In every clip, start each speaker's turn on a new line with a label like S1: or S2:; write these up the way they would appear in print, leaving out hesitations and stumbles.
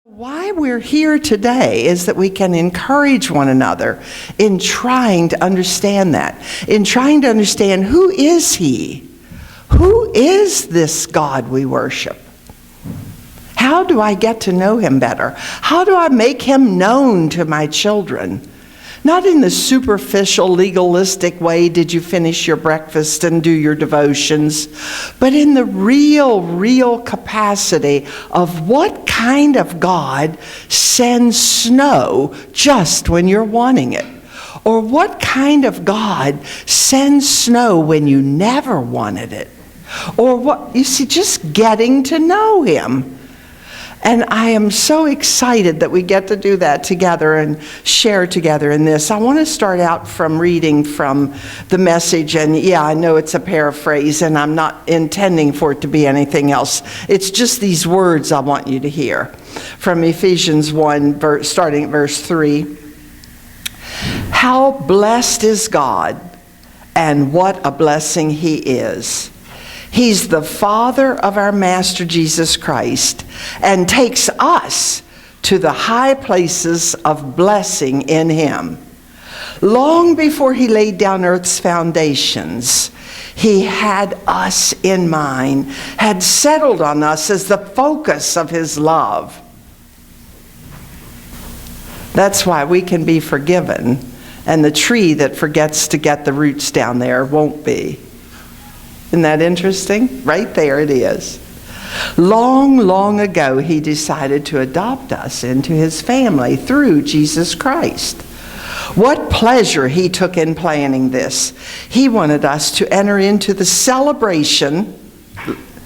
S1: Why we're here today is that we can encourage one another in trying to understand that, in trying to understand who is He? Who is this God we worship? How do I get to know Him better? How do I make Him known to my children? Not in the superficial, legalistic way, did you finish your breakfast and do your devotions, but in the real capacity of what kind of God sends snow just when you're wanting it? Or what kind of God sends snow when you never wanted it? Or what, you see, just getting to know Him. And I am so excited that we get to do that together and share together in this. I want to start out from reading from the Message. And yeah, I know it's a paraphrase, and I'm not intending for it to be anything else. It's just these words I want you to hear. From Ephesians 1, starting at verse 3. How blessed is God, and what a blessing He is. He's the Father of our Master Jesus Christ and takes us to the high places of blessing in Him. Long before He laid down earth's foundations, He had us in mind, had settled on us as the focus of His love. That's why we can be forgiven, and the tree that forgets to get the roots down there won't be. Isn't that interesting? Right there it is. Long ago, He decided to adopt us into His family through Jesus Christ. What pleasure He took in planning this. He wanted us to enter into the celebration.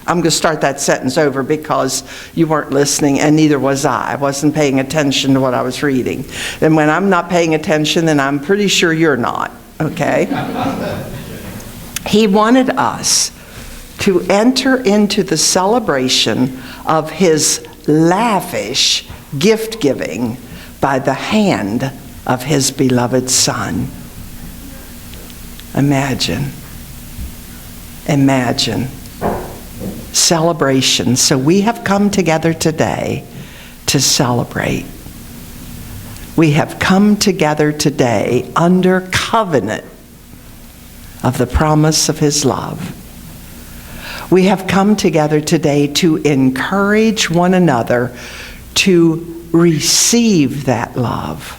S1: I'm going to start that sentence over because you weren't listening, and neither was I. I wasn't paying attention to what I was reading. And when I'm not paying attention, then I'm pretty sure you're not, okay? He wanted us to enter into the celebration of His lavish gift giving by the hand of His beloved Son. Imagine. Celebration. So we have come together today to celebrate. We have come together today under covenant of the promise of His love. We have come together today to encourage one another to receive that love,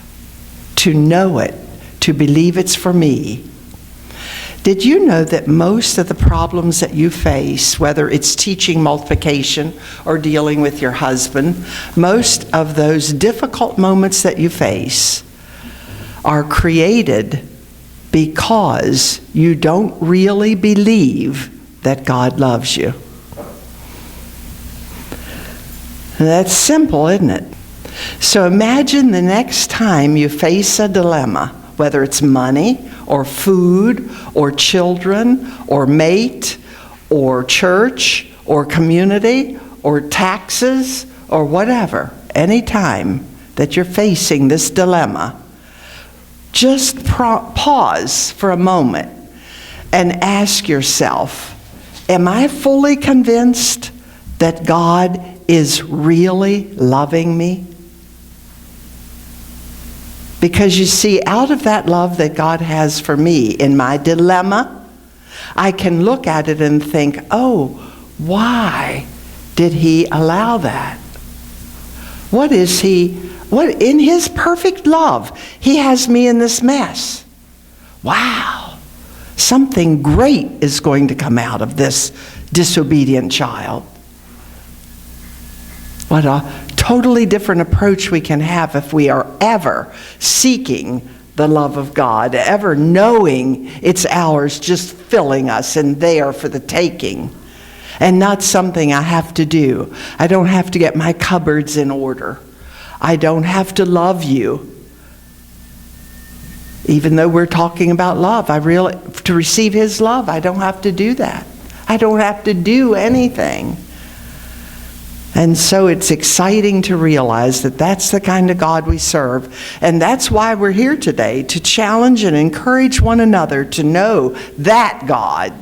S1: to know it, to believe it's for me. Did you know that most of the problems that you face, whether it's teaching multiplication or dealing with your husband, most of those difficult moments that you face are created because you don't really believe that God loves you. And that's simple, isn't it? So imagine the next time you face a dilemma, whether it's money or food or children or mate or church or community or taxes or whatever, any time that you're facing this dilemma, just pause for a moment and ask yourself, am I fully convinced that God is really loving me? Because you see, out of that love that God has for me in my dilemma, I can look at it and think, oh, why did He allow that? What in His perfect love, He has me in this mess. Wow, something great is going to come out of this disobedient child. What a totally different approach we can have if we are ever seeking the love of God, ever knowing it's ours, just filling us and there for the taking, and not something I have to do. I don't have to get my cupboards in order. I don't have to love you. Even though we're talking about love, to receive His love, I don't have to do that. I don't have to do anything. And so it's exciting to realize that that's the kind of God we serve. And that's why we're here today, to challenge and encourage one another to know that God